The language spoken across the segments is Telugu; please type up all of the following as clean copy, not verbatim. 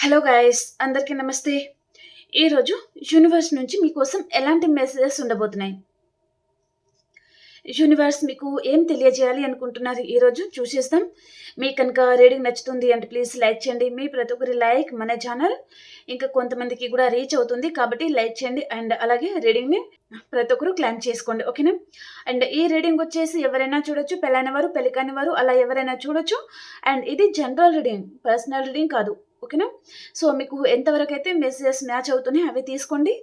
హలో గైస్, అందరికీ నమస్తే. ఈరోజు యూనివర్స్ నుంచి మీకోసం ఎలాంటి మెసేజెస్ ఉండబోతున్నాయి? యూనివర్స్ మీకు ఏం తెలియజేయాలి అనుకుంటున్నారు ఈరోజు చూసేస్తాం. మీకు కనుక రీడింగ్ నచ్చుతుంది అంటే ప్లీజ్ లైక్ చేయండి. మీ ప్రతి ఒక్కరి లైక్ మన ఛానల్ ఇంకా కొంతమందికి కూడా రీచ్ అవుతుంది, కాబట్టి లైక్ చేయండి. అండ్ అలాగే రీడింగ్ని ప్రతి ఒక్కరు క్లైమ్ చేసుకోండి, ఓకేనా? అండ్ ఈ రీడింగ్ వచ్చేసి ఎవరైనా చూడొచ్చు, పెళ్ళైన వారు, పెళ్లి కాని వారు, అలా ఎవరైనా చూడొచ్చు. అండ్ ఇది జనరల్ రీడింగ్, పర్సనల్ రీడింగ్ కాదు, ఓకేనా? సో మీకు ఎంతవరకు అయితే మెసేజెస్ మ్యాచ్ అవుతున్నాయి అవి తీసుకోండి.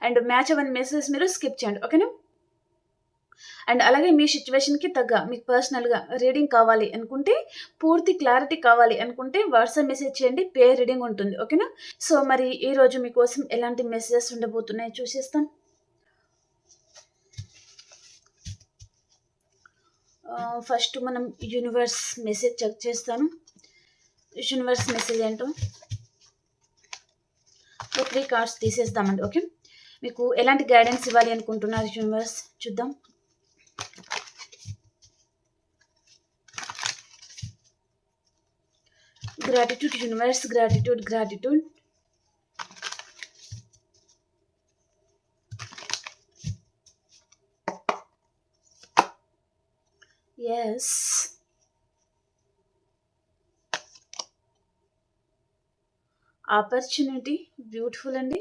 అండ్ మ్యాచ్ అవ్వని మెసేజెస్ మీరు స్కిప్ చేయండి, ఓకేనా? అండ్ అలాగే మీ సిచ్యువేషన్కి తగ్గ మీకు పర్సనల్గా రీడింగ్ కావాలి అనుకుంటే, పూర్తి క్లారిటీ కావాలి అనుకుంటే వాట్సాప్ మెసేజ్ చేయండి, పే రీడింగ్ ఉంటుంది, ఓకేనా? సో మరి ఈరోజు మీకోసం ఎలాంటి మెసేజెస్ ఉండబోతున్నాయి చూసేస్తాం. ఫస్ట్ మనం యూనివర్స్ మెసేజ్ చెక్ చేస్తాను. యూనివర్స్ మెసేజ్ ఏంటో 3 కార్డ్స్ తీసేస్తామండి, ఓకే? మీకు ఎలాంటి గైడెన్స్ ఇవ్వాలి అనుకుంటున్నారు యూనివర్స్ చూద్దాం. Gratitude universe, gratitude. Yes. Opportunity, beautiful andi.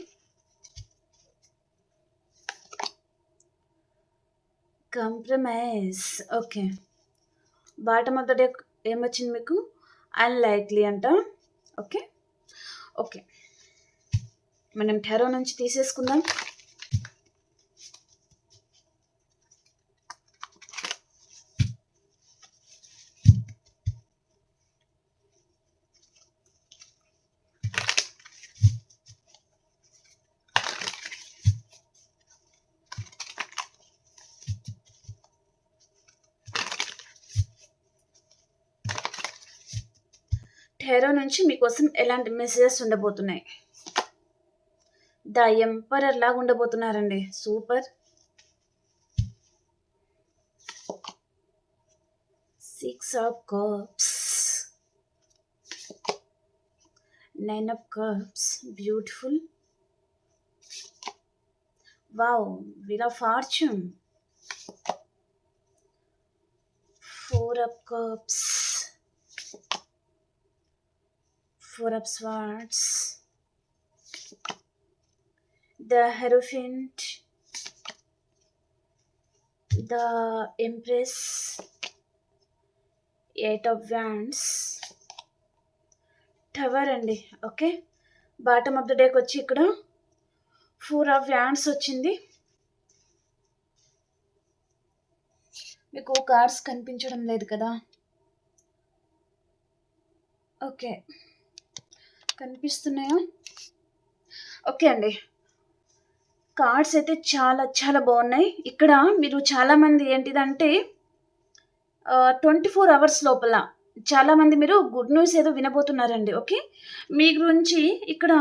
Compromise, okay. Bottom of the deck em vachindi meeku unlikely anta, okay. మనం టారో నుంచి తీసేసుకుందాం. టారో నుంచి మీకోసం ఎలాంటి మెసేజెస్ ఉండబోతున్నాయి? ద ఎంపరర్ లాగా ఉండబోతున్నారండి, super. 6 of cups, 9 of cups, beautiful. Wow, wheel of fortune, 4 of cups, 4 of swords, the Hierophant, the Empress, 8 of wands, Tower అండి, okay. Bottom of the deck వచ్చి ఇక్కడ 4 of wands వచ్చింది. మీకు కార్డ్స్ కనిపించడం లేదు కదా? ఓకే, కనిపిస్తున్నాయా? ఓకే అండి, కార్డ్స్ అయితే చాలా చాలా బాగున్నాయి. ఇక్కడ మీరు చాలామంది ఏంటిదంటే 24 అవర్స్ లోపల చాలామంది మీరు గుడ్ న్యూస్ ఏదో వినబోతున్నారండి, ఓకే? మీ గురించి ఇక్కడ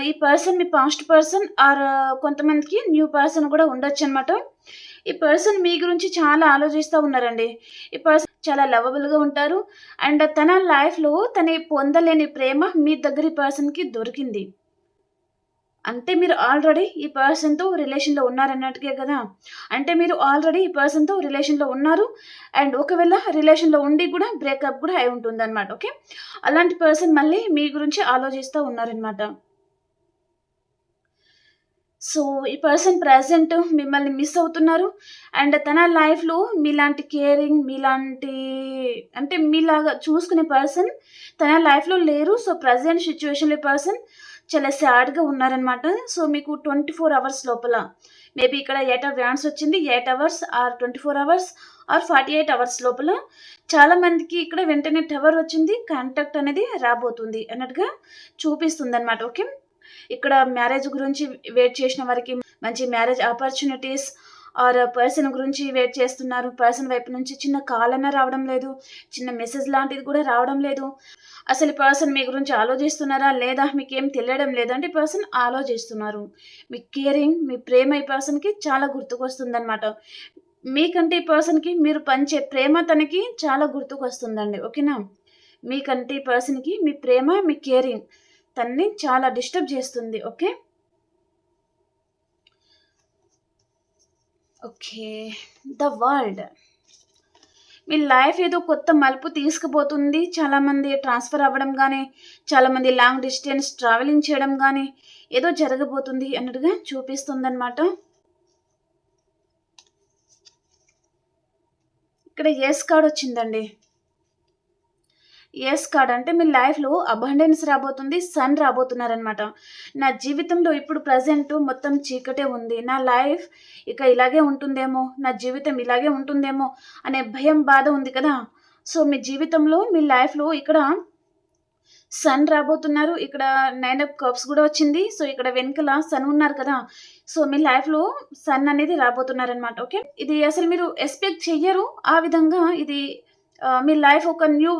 ఈ person me past person are కొంతమందికి న్యూ పర్సన్ కూడా ఉండొచ్చు అనమాట. ఈ పర్సన్ మీ గురించి చాలా ఆలోచిస్తూ ఉన్నారండి. ఈ పర్సన్ చాలా లవబుల్గా ఉంటారు. అండ్ తన లైఫ్లో తన పొందలేని ప్రేమ మీ దగ్గర ఈ పర్సన్కి దొరికింది. అంటే మీరు ఆల్రెడీ ఈ పర్సన్తో రిలేషన్లో ఉన్నారన్నట్టుగా కదా? అంటే మీరు ఆల్రెడీ ఈ పర్సన్తో రిలేషన్లో ఉన్నారు. అండ్ ఒకవేళ రిలేషన్లో ఉండి కూడా బ్రేకప్ కూడా అయి ఉంటుందన్నమాట, ఓకే? అలాంటి పర్సన్ మళ్ళీ మీ గురించి ఆలోచిస్తూ ఉన్నారనమాట. సో ఈ పర్సన్ ప్రజెంట్ మిమ్మల్ని మిస్ అవుతున్నారు. అండ్ తన లైఫ్లో మీలాంటి కేరింగ్, మీలాంటి అంటే మీలాగా చూసుకునే పర్సన్ తన లైఫ్లో లేరు. సో ప్రజెంట్ సిచ్యువేషన్లో పర్సన్ చాలా సాడ్గా ఉన్నారనమాట. సో మీకు 24 అవర్స్ లోపల మేబీ ఇక్కడ 8 of wands వచ్చింది. 8 hours or 24 hours or 48 hours లోపల చాలామందికి ఇక్కడ వెంటనే టవర్ వచ్చింది, కాంటాక్ట్ అనేది రాబోతుంది అన్నట్టుగా చూపిస్తుంది అనమాట, ఓకే? ఇక్కడ మ్యారేజ్ గురించి వెయిట్ చేసిన వారికి మంచి మ్యారేజ్ ఆపర్చునిటీస్ ఆర్ పర్సన్ గురించి వెయిట్ చేస్తున్నారు. పర్సన్ వైపు నుంచి చిన్న కాల్ అన్నా రావడం లేదు, చిన్న మెసేజ్ లాంటిది కూడా రావడం లేదు. అసలు ఈ పర్సన్ మీ గురించి ఆలోచిస్తున్నారా లేదా మీకేం తెలియడం లేదంటే ఈ పర్సన్ ఆలోచిస్తున్నారు. మీ కేరింగ్, మీ ప్రేమ ఈ పర్సన్కి చాలా గుర్తుకొస్తుంది అనమాట. మీకంటే ఈ పర్సన్కి మీరు పంచే ప్రేమ తనకి చాలా గుర్తుకొస్తుందండి, ఓకేనా? మీకంటే ఈ పర్సన్‌కి మీ ప్రేమ, మీ కేరింగ్ తనని చాలా డిస్టర్బ్ చేస్తుంది. Okay. Okay. The world. Me life ఏదో కొత్త మలుపు తీసుకుపోతుంది. చాలామంది ట్రాన్స్‌ఫర్ అవ్వడం గానీ, చాలామంది లాంగ్ డిస్టెన్స్ ట్రావెలింగ్ చేయడం గానీ, ఏదో జరగబోతుంది అన్నట్టుగా చూపిస్తుందనమాట. ఇక్కడ యెస్ కార్డ్ వచ్చిందండి. యెస్ కార్డ్ అంటే మీ లైఫ్‌లో అబండెన్స్ రాబోతుంది. సన్ రాబోతున్నారనమాట. నా జీవితంలో ఇప్పుడు ప్రెజెంట్ మొత్తం చీకటే ఉంది. నా లైఫ్ ఇక ఇలాగే ఉంటుందేమో, నా జీవితం ఇలాగే ఉంటుందేమో అనే భయం, బాధ ఉంది కదా! సో, మీ జీవితంలో, మీ లైఫ్‌లో ఇక్కడ సన్ రాబోతున్నారు. ఇక్కడ 9 ఆఫ్ కప్స్ గూడా వచ్చింది. సో, ఇక్కడ వెనకాల సన్ ఉన్నారు కదా! సో, మీ లైఫ్‌లో సన్ అనేది రాబోతున్నారనమాట. ఓకే. ఇది అసలు మీరు ఎక్స్‌పెక్ట్ చెయ్యరు. ఆ విధంగా ఇది మీ లైఫ్ ఒక న్యూ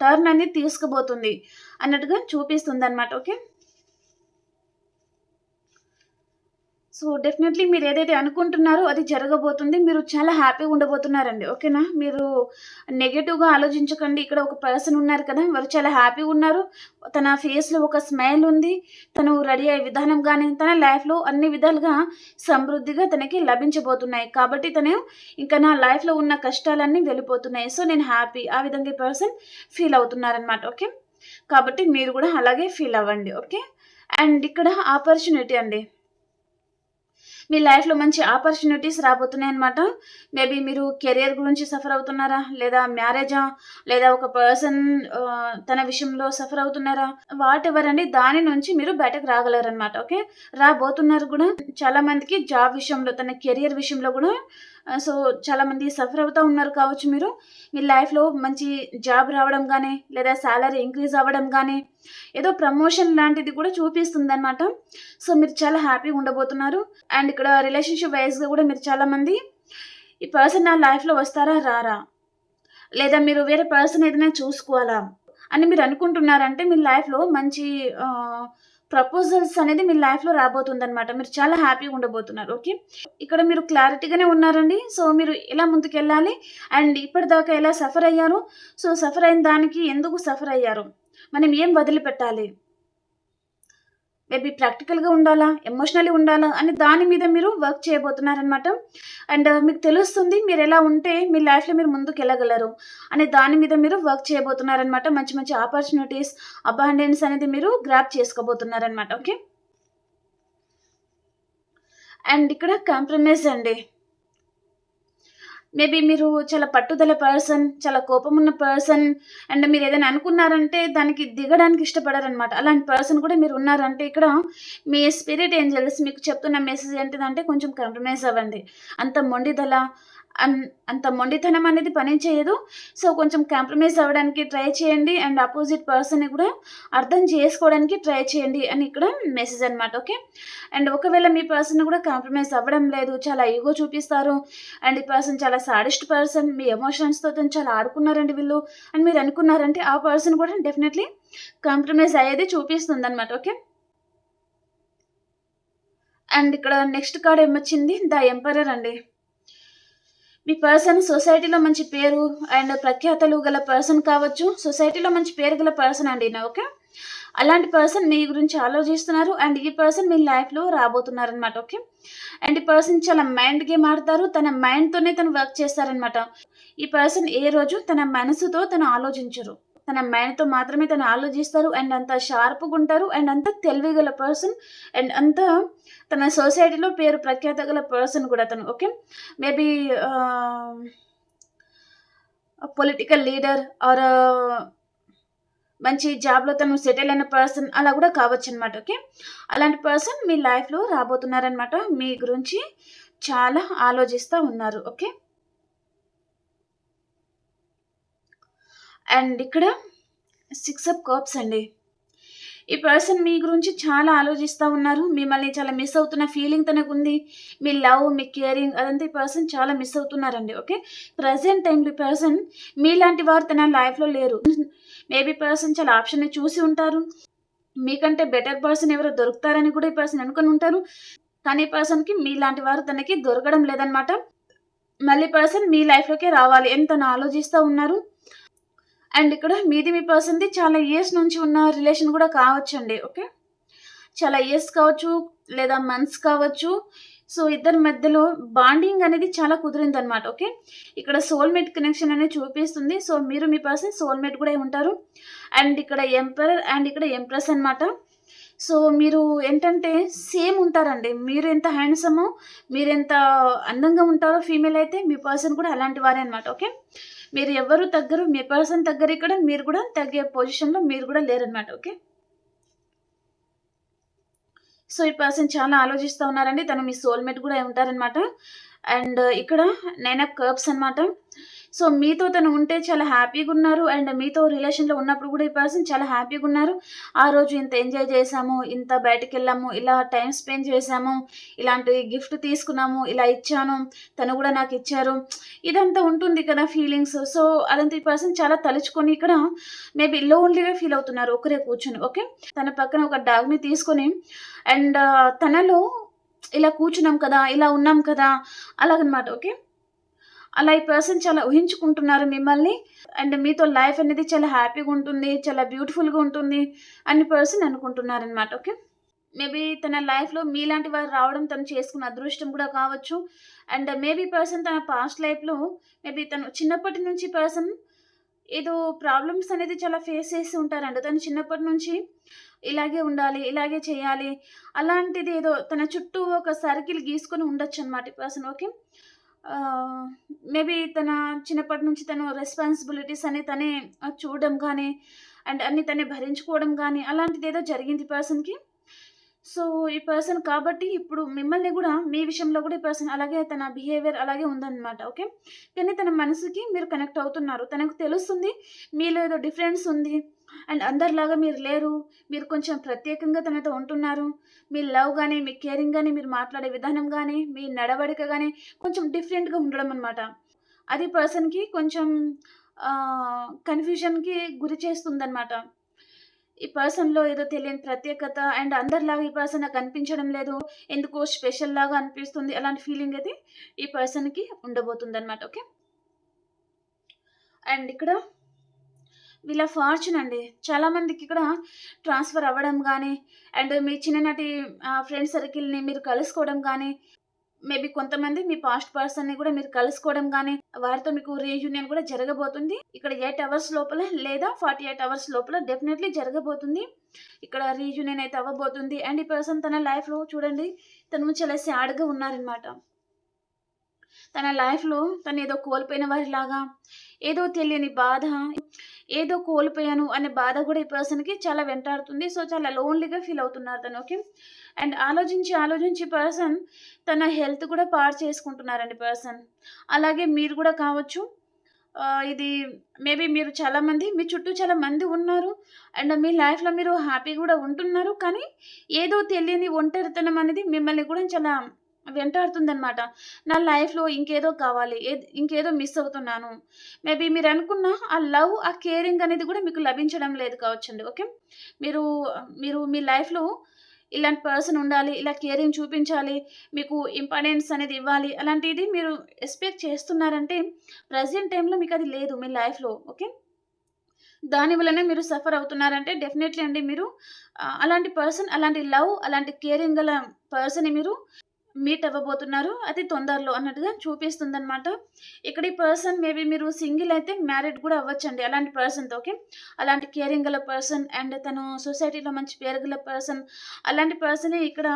టర్న్ అనేది తీసుకుబోతుంది అన్నట్టుగా చూపిస్తుందనమాట. ఓకే. సో, డెఫినెట్‌లీ మీరేదైతే అనుకుంటున్నారో అది జరగబోతుంది. మీరు చాలా హ్యాపీగా ఉండబోతున్నారండి. ఓకేనా? మీరు నెగెటివ్‌గా ఆలోచించకండి. ఇక్కడ ఒక పర్సన్ ఉన్నారు కదా! వారు చాలా హ్యాపీగా ఉన్నారు. తన ఫేస్‌లో ఒక స్మైల్ ఉంది. తను రెడీ అయ్యే విధానం గాని, తన లైఫ్‌లో అన్ని విధాలుగా సమృద్ధిగా తనకి లభించబోతున్నాయి. కాబట్టి తను ఇంకా నా లైఫ్‌లో ఉన్న కష్టాలన్నీ వెళ్ళిపోతున్నాయి. సో, నేను హ్యాపీ. ఆ విధంగా ఈ పర్సన్ ఫీల్ అవుతున్నారనమాట. ఓకే. కాబట్టి మీరు కూడా అలాగే ఫీల్ అవ్వండి. ఓకే. అండ్ ఇక్కడ ఆపర్చునిటీ అండి. మీ లైఫ్‌లో మంచి ఆపర్చునిటీస్ రాబోతున్నాయన్నమాట. మేబీ మీరు కెరియర్ గురించి సఫర్ అవుతున్నారా? లేదా మ్యారేజా? లేదా ఒక పర్సన్ తన విషయంలో సఫర్ అవుతున్నారా? వాటెవర్ అండి. దాని నుంచి మీరు బయటకు రాగలరన్నమాట. ఓకే. రాబోతున్నారు గూడా. చాలా మందికి జాబ్ విషయంలో, తన కెరియర్ విషయంలో గూడా సో, చాలామంది సఫర్ అవుతా ఉన్నారు కావచ్చు మీరు. మీ లైఫ్‌లో మంచి జాబ్ రావడం గానీ, లేదా సాలరీ ఇంక్రీజ్ అవ్వడం గానీ, ఏదో ప్రమోషన్ లాంటిది కూడా చూపిస్తుందన్నమాట. సో, మీరు చాలా హ్యాపీగా ఉండబోతున్నారు. అండ్ ఇక్కడ రిలేషన్‌షిప్ వైస్‌గా గూడా మీరు చాలామంది ఈ పర్సన్ నా లైఫ్‌లో వస్తారా? రారా? లేదా మీరు వేరే పర్సన్ ఏదైనా చూసుకోవాలా? అని మీరు అనుకుంటున్నారంటే మీ లైఫ్‌లో మంచి ఆహ్, ప్రపోజల్స్ అనేది మీ లైఫ్‌లో రాబోతుందనమాట. మీరు చాలా హ్యాపీగా ఉండబోతున్నారు. ఓకే. ఇక్కడ మీరు క్లారిటీగానే ఉన్నారండి. సో, మీరు ఎలా ముందుకెళ్ళాలి? అండ్ ఇప్పటిదాకా ఎలా సఫర్ అయ్యారు? సో, సఫర్ అయిన దానికి ఎందుకు సఫర్ అయ్యారు? మనం ఏం వదిలిపెట్టాలి? మేబీ ప్రాక్టికల్‌గా ఉండాలా? ఎమోషనల్లీ ఉండాలా? అని దాని మీద మీరు వర్క్ చేయబోతున్నారనమాట. అండ్ మీకు తెలుస్తుంది మీరెలా ఉంటే మీ లైఫ్‌లో మీరు ముందుకెళ్ళగలరు అనే దాని మీద మీరు వర్క్ చేయబోతున్నారనమాట. మంచి మంచి ఆపర్చునిటీస్, అబాండెన్స్ అనేది మీరు గ్రాబ్ చేసుకోబోతున్నారనమాట. ఓకే. అండ్ ఇక్కడ కాంప్రమైజ్ అండి. మేబీ మీరు చాలా పట్టుదల పర్సన్, చాలా కోపమున్న పర్సన్ అండ్ మీరేదైనా అనుకున్నారంటే దానికి దిగడానికి ఇష్టపడరనమాట. అలాంటి పర్సన్ కూడా మీరున్నారంటే ఇక్కడ మీ స్పిరిట్ ఏంజెల్స్ మీకు చెప్తున్న మెసేజ్ ఏంటిదంటే కొంచెం కాంప్రమైజ్ అవ్వండి. అంత మొండిదల అన్ అంత మొండితనం అనేది పని చేయదు. సో, కొంచెం కాంప్రమైజ్ అవ్వడానికి ట్రై చేయండి. అండ్ అపోజిట్ పర్సన్‌ని కూడా అర్థం చేసుకోవడానికి ట్రై చేయండి అని ఇక్కడ మెసేజ్ అనమాట. ఓకే. అండ్ ఒకవేళ మీ పర్సన్ కూడా కాంప్రమైజ్ అవ్వడం లేదు, చాలా ఇగో చూపిస్తారు అండ్ ఈ పర్సన్ చాలా సాడిస్ట్ పర్సన్, మీ ఎమోషన్స్‌తోని చాలా ఆడుకున్నారండి వీళ్ళు అని మీరు అనుకున్నారంటే, ఆ పర్సన్ కూడా డెఫినెట్‌లీ కాంప్రమైజ్ అయ్యేది చూపిస్తుందనమాట. ఓకే. అండ్ ఇక్కడ నెక్స్ట్ కార్డ్ ఏమొచ్చింది? ద ఎంపరర్ అండి. మీ పర్సన్ సొసైటీలో మంచి పేరు అండ్ ప్రఖ్యాతలు గల పర్సన్ కావచ్చు. సొసైటీలో మంచి పేరు గల పర్సన్ అండి ఈయన. ఓకే. అలాంటి పర్సన్ మీ గురించి ఆలోచిస్తున్నారు అండ్ ఈ పర్సన్ మీ లైఫ్‌లో రాబోతున్నారనమాట. ఓకే. అండ్ ఈ పర్సన్ చాలా మైండ్ గేమ్ ఆడతారు. తన మైండ్‌తోనే తను వర్క్ చేస్తారనమాట. ఈ పర్సన్ ఏ రోజు తన మనసుతో తను ఆలోచించరు. తన మైండ్‌తో మాత్రమే తను ఆలోచిస్తారు అండ్ అంత షార్ప్‌గుంటారు అండ్ అంత తెలివిగల పర్సన్ అండ్ అంత తన సొసైటీలో పేరు ప్రఖ్యాత గల పర్సన్ కూడా తను. ఓకే. మేబీ ఆహ్, పొలిటికల్ లీడర్ ఆర్ మంచి జాబ్‌లో తను సెటిల్ అయిన పర్సన్ అలా కూడా కావచ్చనమాట. ఓకే. అలాంటి పర్సన్ మీ లైఫ్‌లో రాబోతున్నారనమాట. మీ గురించి చాలా ఆలోచిస్తా ఉన్నారు. ఓకే. అండ్ ఇక్కడ 6 ఆఫ్ కప్స్ అండి. ఈ పర్సన్ మీ గురించి చాలా ఆలోచిస్తా ఉన్నారు. మిమ్మల్ని చాలా మిస్ అవుతున్న ఫీలింగ్ తనకుంది. మీ లవ్, మీ కేరింగ్ అదంతా ఈ పర్సన్ చాలా మిస్ అవుతున్నారండి. ఓకే. ప్రెజెంట్ టైమ్‌లో ఈ పర్సన్ మీలాంటి వారు తన లైఫ్‌లో లేరు. మేబీ పర్సన్ చాలా ఆప్షన్‌ని చూసి ఉంటారు. మీకంటే బెటర్ పర్సన్ ఎవరో దొరుకుతారని కూడా ఈ పర్సన్ అనుకుని ఉంటారు. కానీ ఈ పర్సన్‌కి మీలాంటి వారు తనకి దొరకడం లేదనమాట. మళ్ళీ పర్సన్ మీ లైఫ్‌లోకే రావాలి అని తను ఆలోచిస్తా ఉన్నారు. అండ్ ఇక్కడ మీది మీ పర్సన్‌ది చాలా ఇయర్స్ నుంచి ఉన్న రిలేషన్ కూడా కావచ్చండి. ఓకే. చాలా ఇయర్స్ కావచ్చు, లేదా మంత్స్ కావచ్చు. సో, ఇద్దరి మధ్యలో బాండింగ్ అనేది చాలా కుదిరిందనమాట. ఓకే. ఇక్కడ సోల్‌మేట్ కనెక్షన్ అనేది చూపిస్తుంది. సో, మీరు మీ పర్సన్ సోల్‌మేట్ కూడా అయి ఉంటారు. అండ్ ఇక్కడ ఎంపరర్ అండ్ ఇక్కడ ఎంప్రెస్ అనమాట. సో, మీరు ఏంటంటే సేమ్ ఉంటారండి. మీరు ఎంత హ్యాండ్సమో, మీరెంత అందంగా ఉంటారో ఫీమేల్ అయితే, మీ పర్సన్ కూడా అలాంటి వారే అనమాట. ఓకే. మీరు ఎవ్వరు తగ్గరు. మీ పర్సన్ తగ్గరు ఇక్కడ. మీరు కూడా తగ్గే పొజిషన్‌లో మీరు కూడా లేరనమాట. ఓకే. సో, ఈ పర్సన్ చాలా ఆలోచిస్తా ఉన్నారండి. తను మీ సోల్‌మేట్ కూడా అయి ఉంటారనమాట. అండ్ ఇక్కడ 9 ఆఫ్ కప్స్ అనమాట. సో, మీతో తను ఉంటే చాలా హ్యాపీగున్నారు. అండ్ మీతో రిలేషన్‌లో ఉన్నప్పుడు కూడా ఈ పర్సన్ చాలా హ్యాపీగున్నారు. ఆ రోజు ఇంత ఎంజాయ్ చేశాము, ఇంత బయటికెళ్ళాము, ఇలా టైమ్ స్పెండ్ చేశాము, ఇలాంటి గిఫ్ట్ తీసుకున్నాము, ఇలా ఇచ్చాను, తను కూడా నాకిచ్చారు. ఇదంతా ఉంటుంది కదా ఫీలింగ్స్. సో, అదంతా ఈ పర్సన్ చాలా తలుచుకొని ఇక్కడ మేబీ లోన్‌లీగా ఫీల్ అవుతున్నారు ఒక్కరే కూర్చొని. ఓకే. తన పక్కన ఒక డాగ్‌ని తీసుకొని అండ్ తనలో ఇలా కూర్చున్నాం కదా! ఇలా ఉన్నాం కదా! అలాగనమాట. ఓకే. అలా ఈ పర్సన్ చాలా ఊహించుకుంటున్నారు మిమ్మల్ని. అండ్ మీతో లైఫ్ అనేది చాలా హ్యాపీగుంటుంది, చాలా బ్యూటిఫుల్‌గా ఉంటుంది అని పర్సన్ అనుకుంటున్నారనమాట. ఓకే. మేబీ తన లైఫ్‌లో మీలాంటి వారు రావడం తను చేసుకున్న అదృష్టం కూడా కావచ్చు. అండ్ మేబీ పర్సన్ తన పాస్ట్ లైఫ్‌లో మేబీ తను చిన్నప్పటి నుంచి పర్సన్ ఏదో ప్రాబ్లమ్స్ అనేది చాలా ఫేస్ చేసి ఉంటారండి. తను చిన్నప్పటి నుంచి ఇలాగే ఉండాలి, ఇలాగే చేయాలి, అలాంటిది ఏదో తన చుట్టూ ఒక సర్కిల్ గీసుకొని ఉండొచ్చనమాట ఈ పర్సన్. ఓకే. ఆహ్, మేబీ తన చిన్నప్పటి నుంచి తను రెస్పాన్సిబిలిటీస్ అని తనే చూడడం గానీ, అండ్ అన్నీ తనే భరించుకోవడం గానీ, అలాంటిదేదో జరిగింది ఈ పర్సన్‌కి. సో, ఈ పర్సన్ కాబట్టి ఇప్పుడు మిమ్మల్ని గూడా మీ విషయంలో గూడా ఈ పర్సన్ అలాగే తన బిహేవియర్ అలాగే ఉందనమాట. ఓకే. కానీ తన మనసుకి మీరు కనెక్ట్ అవుతున్నారు. తనకు తెలుస్తుంది మీలో ఏదో డిఫరెన్స్ ఉంది. అండ్ అందరిలాగా మీరు లేరు. మీరు కొంచెం ప్రత్యేకంగా తనతో ఉంటున్నారు. మీ లవ్ గాని, మీ కేరింగ్ గాని, మీరు మాట్లాడే విధానం గాని, మీ నడవడిక గాని కొంచెం డిఫరెంట్‌గా ఉండడం అనమాట. అది పర్సన్‌కి కొంచెం కన్‌ఫ్యూజన్‌కి గురి చేస్తుందనమాట. ఈ పర్సన్‌లో ఏదో తెలియని ప్రత్యేకత అండ్ అందరిలాగా ఈ పర్సన్ నాకు కనిపించడం లేదు. ఎందుకో స్పెషల్‌లాగా అనిపిస్తుంది. అలాంటి ఫీలింగ్ అయితే ఈ పర్సన్‌కి ఉండబోతుందనమాట. ఓకే. అండ్ ఇక్కడ వీళ్ళ ఫార్చ్యూన్ అండి. చాలా మందికి ఇక్కడ ట్రాన్స్‌ఫర్ అవ్వడం గానీ, అండ్ మీ చిన్ననాటి ఫ్రెండ్ సర్కిల్‌ని మీరు కలుసుకోవడం గానీ, మేబీ కొంతమంది మీ పాస్ట్ పర్సన్‌ని కూడా మీరు కలుసుకోవడం గానీ, వారితో మీకు రీయూనియన్ కూడా జరగబోతుంది. ఇక్కడ 8 అవర్స్ లోపల లేదా 48 అవర్స్ లోపల డెఫినైట్‌లీ జరగబోతుంది. ఇక్కడ రీయూనియన్ అయితే అవ్వబోతుంది. అండ్ ఈ పర్సన్ తన లైఫ్‌లో చూడండి, తను చాలా సాడ్‌గా ఉన్నారనమాట. తన లైఫ్‌లో తనేదో కోల్పోయిన వారిలాగా, ఏదో తెలియని బాధ, ఏదో కోల్పోయాను అనే బాధ కూడా ఈ పర్సన్‌కి చాలా వెంటాడుతుంది. సో, చాలా లోన్‌లీగా ఫీల్ అవుతున్నారు తను. ఓకే. అండ్ ఆలోచించి పర్సన్ తన హెల్త్ కూడా పాడు చేసుకుంటున్నారండి పర్సన్. అలాగే మీరు కూడా కావచ్చు. ఇది మేబీ మీరు చాలామంది మీ చుట్టూ చాలా మంది ఉన్నారు. అండ్ మీ లైఫ్‌లో మీరు హ్యాపీగా కూడా ఉంటున్నారు. కానీ ఏదో తెలియని ఒంటరితనం అనేది మిమ్మల్ని కూడా చాలా వెంటాడుతుందనమాట. నా లైఫ్‌లో ఇంకేదో కావాలి. ఇంకేదో మిస్ అవుతున్నాను. మేబీ మీరనుకున్న ఆ లవ్, ఆ కేరింగ్ అనేది కూడా మీకు లభించడం లేదు కావచ్చండి. ఓకే. మీరు మీరు మీ లైఫ్‌లో ఇలాంటి పర్సన్ ఉండాలి, ఇలా కేరింగ్ చూపించాలి, మీకు ఇంపార్టెన్స్ అనేది ఇవ్వాలి, అలాంటిది మీరు ఎక్స్‌పెక్ట్ చేస్తున్నారంటే ప్రెజెంట్ టైమ్‌లో మీకది లేదు మీ లైఫ్‌లో. ఓకే. దాని వల్లనే మీరు సఫర్ అవుతున్నారంటే డెఫినైట్‌లీ అండి మీరు అలాంటి పర్సన్, అలాంటి లవ్, అలాంటి కేరింగ్ గల పర్సన్‌ని మీరు మీట్ అవ్వబోతున్నారు అతి తొందరలో అన్నట్టుగా చూపిస్తుందనమాట. ఇక్కడ ఈ పర్సన్ మేబీ మీరు సింగిల్ అయితే మ్యారీడ్ కూడా అవ్వచ్చండి అలాంటి పర్సన్‌తో. ఓకే. అలాంటి కేరింగ్ గల పర్సన్ అండ్ తను సొసైటీలో మంచి పేరు గల పర్సన్, అలాంటి పర్సనే ఇక్కడ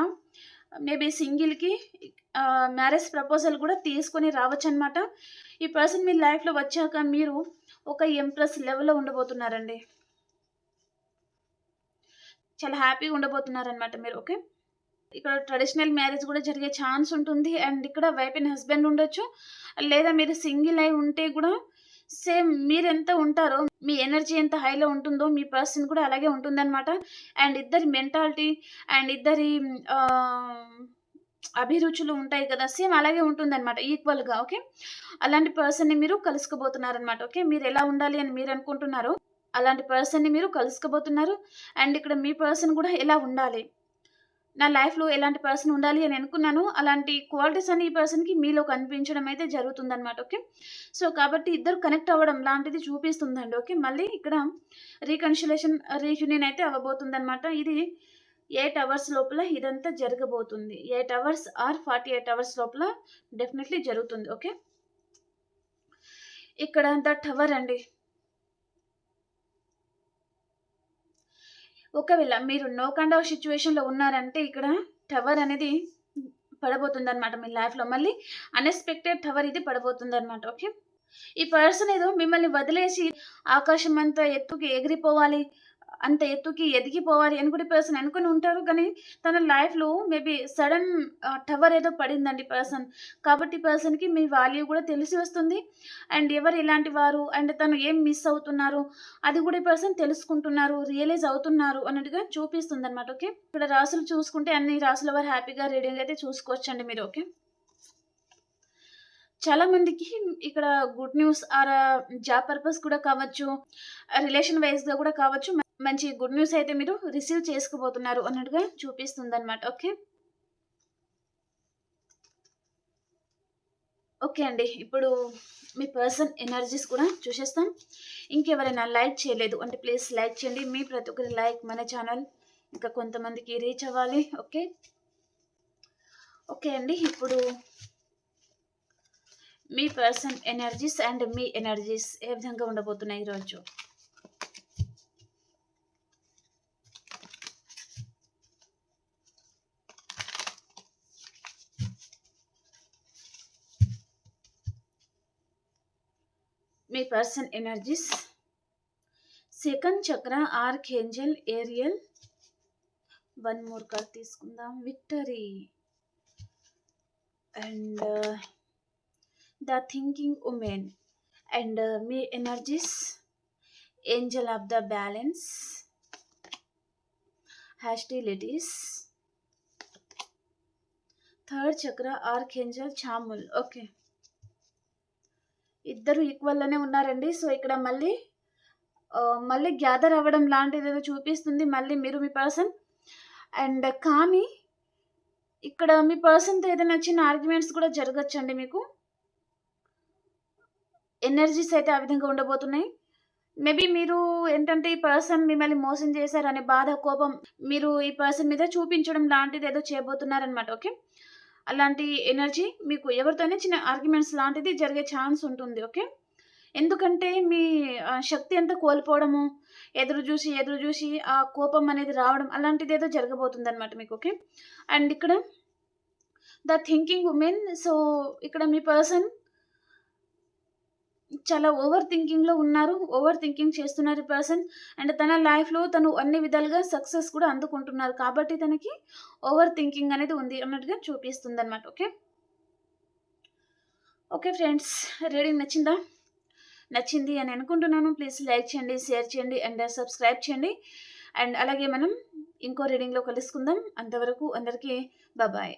మేబీ సింగిల్‌కి మ్యారేజ్ ప్రపోజల్ కూడా తీసుకొని రావచ్చనమాట. ఈ పర్సన్ మీ లైఫ్‌లో వచ్చాక మీరు ఒక ఎంప్రెస్ లెవెల్‌లో ఉండబోతున్నారండి. చాలా హ్యాపీగా ఉండబోతున్నారనమాట మీరు. ఓకే. ఇక్కడ ట్రెడిషనల్ మ్యారేజ్ గూడా జరిగే ఛాన్స్ ఉంటుంది. అండ్ ఇక్కడ వైఫ్ అండ్ హస్బెండ్ ఉండొచ్చు. లేదా మీరు సింగిల్ అయి ఉంటే గూడా సేమ్ మీరెంత ఉంటారో, మీ ఎనర్జీ ఎంత హైలో ఉంటుందో, మీ పర్సన్ కూడా అలాగే ఉంటుందనమాట. అండ్ ఇద్దరి మెంటాలిటీ అండ్ ఇద్దరి ఆహ్, అభిరుచులు ఉంటాయి కదా! సేమ్ అలాగే ఉంటుందనమాట ఈక్వల్‌గా. ఓకే. అలాంటి పర్సన్‌ని మీరు కలుసుకోబోతున్నారనమాట. ఓకే. మీరెలా ఉండాలి అని మీరనుకుంటున్నారో, అలాంటి పర్సన్‌ని మీరు కలుసుకోబోతున్నారు. అండ్ ఇక్కడ మీ పర్సన్ గూడా ఎలా ఉండాలి, నా లైఫ్‌లో ఎలాంటి పర్సన్ ఉండాలి అని అనుకున్నానో, అలాంటి క్వాలిటీస్ అన్ని ఈ పర్సన్‌కి మీలో కనిపించడం అయితే జరుగుతుందనమాట. ఓకే. సో, కాబట్టి ఇద్దరు కనెక్ట్ అవ్వడం లాంటిది చూపిస్తుందండి. ఓకే. మళ్ళీ ఇక్కడ రీకన్సిలేషన్, రీయూనియన్ అయితే అవ్వబోతుందనమాట. ఇది 8 అవర్స్ లోపల ఇదంతా జరగబోతుంది. 8 అవర్స్ ఆర్ 48 అవర్స్ లోపల డెఫినెట్‌లీ జరుగుతుంది. ఓకే. ఇక్కడ ద టవర్ అండి. ఒకవేళ మీరు నో కైండ్ ఆఫ్ సిట్యుయేషన్‌లో ఉన్నారంటే ఇక్కడ టవర్ అనేది పడబోతుందనమాట మీ లైఫ్‌లో. మళ్ళీ అన్‌ఎక్స్‌పెక్టెడ్ టవర్ ఇది పడబోతుందనమాట. ఓకే. ఈ పర్సన్ ఏదో మిమ్మల్ని వదిలేసి ఆకాశం అంత ఎత్తుకి ఎగిరిపోవాలి, అంత ఎత్తుకి ఎదిగిపోవాలి అని కూడా ఈ పర్సన్ అనుకుని ఉంటారు. కానీ తన లైఫ్‌లో మేబీ సడన్ టవర్ ఏదో పడిందండి పర్సన్. కాబట్టి పర్సన్‌కి మీ వాల్యూ కూడా తెలిసి వస్తుంది. అండ్ ఎవరు ఎలాంటి వారు, అండ్ తను ఏం మిస్ అవుతున్నారు అది కూడా ఈ పర్సన్ తెలుసుకుంటున్నారు, రియలైజ్ అవుతున్నారు అన్నట్టుగా చూపిస్తుందనమాట. ఓకే. ఇక్కడ రాసులు చూసుకుంటే అన్ని రాసుల వారు హ్యాపీగా రీడింగ్ అయితే చూసుకోవచ్చండి మీరు. ఓకే. చాలా మందికి ఇక్కడ good news or job purpose కూడా కావచ్చు, రిలేషన్ వైస్‌గా కూడా కావచ్చు. మంచి గుడ్ న్యూస్ అయితే మీరు రిసీవ్ చేసుకోబోతున్నారు అన్నట్టుగా చూపిస్తుందనమాట. ఓకే. ఓకే అండి. ఇప్పుడు మీ పర్సన్ ఎనర్జీస్ కూడా చూసేస్తాం. ఇంకెవరైనా లైక్ చేయలేదు అంటే ప్లీజ్ లైక్ చేయండి. మీ ప్రతి ఒక్కరి లైక్ మన ఛానల్ ఇంకా కొంతమందికి రీచ్ అవ్వాలి. ఓకే. ఓకే అండి. ఇప్పుడు మీ పర్సన్ ఎనర్జీస్ అండ్ మీ ఎనర్జీస్ ఏ విధంగా ఉండబోతున్నాయి ఈరోజు? మీ person energies, second chakra, archangel Ariel. One more card తీసుకుందాం. Victory and the thinking women. And మీ energies, angel of the balance, hostilities, third chakra, archangel చాముల్. Okay. ఇద్దరు ఈక్వల్‌లోనే ఉన్నారండి. సో, ఇక్కడ మళ్ళీ గ్యాదర్ అవ్వడం లాంటిదేదో చూపిస్తుంది. మళ్ళీ మీరు మీ పర్సన్ అండ్ కానీ ఇక్కడ మీ పర్సన్‌తో ఏదైనా చిన్న ఆర్గ్యుమెంట్స్ కూడా జరగొచ్చండి మీకు. ఎనర్జీస్ అయితే ఆ విధంగా ఉండబోతున్నాయి. మేబీ మీరు ఏంటంటే ఈ పర్సన్ మిమ్మల్ని మోసం చేశారనే బాధ, కోపం మీరు ఈ పర్సన్ మీద చూపించడం లాంటిదేదో చేయబోతున్నారనమాట. ఓకే. అలాంటి ఎనర్జీ మీకు ఎవరితోనే చిన్న ఆర్గ్యుమెంట్స్ లాంటిది జరిగే ఛాన్స్ ఉంటుంది. ఓకే. ఎందుకంటే మీ శక్తి అంతా కోల్పోవడము, ఎదురు జూసి ఆ కోపం అనేది రావడం అలాంటిదేదో జరగబోతుందనమాట మీకు. ఓకే. అండ్ ఇక్కడ ద థింకింగ్ వుమెన్. సో, ఇక్కడ మీ పర్సన్ చాలా ఓవర్ థింకింగ్‌లో ఉన్నారు. ఓవర్ థింకింగ్ చేస్తున్నారు ఈ పర్సన్. అండ్ తన లైఫ్‌లో తను అన్ని విధాలుగా సక్సెస్ కూడా అందుకుంటున్నారు. కాబట్టి తనకి ఓవర్ థింకింగ్ అనేది ఉంది అన్నట్టుగా చూపిస్తుందనమాట. ఓకే. ఓకే ఫ్రెండ్స్, రీడింగ్ నచ్చిందా? నచ్చింది అని అనుకుంటున్నాను. ప్లీజ్ లైక్ చేయండి, షేర్ చేయండి అండ్ సబ్స్క్రైబ్ చేయండి. అండ్ అలాగే మనం ఇంకో రీడింగ్‌లో కలుసుకుందాం. అంతవరకు అందరికీ బాయ్.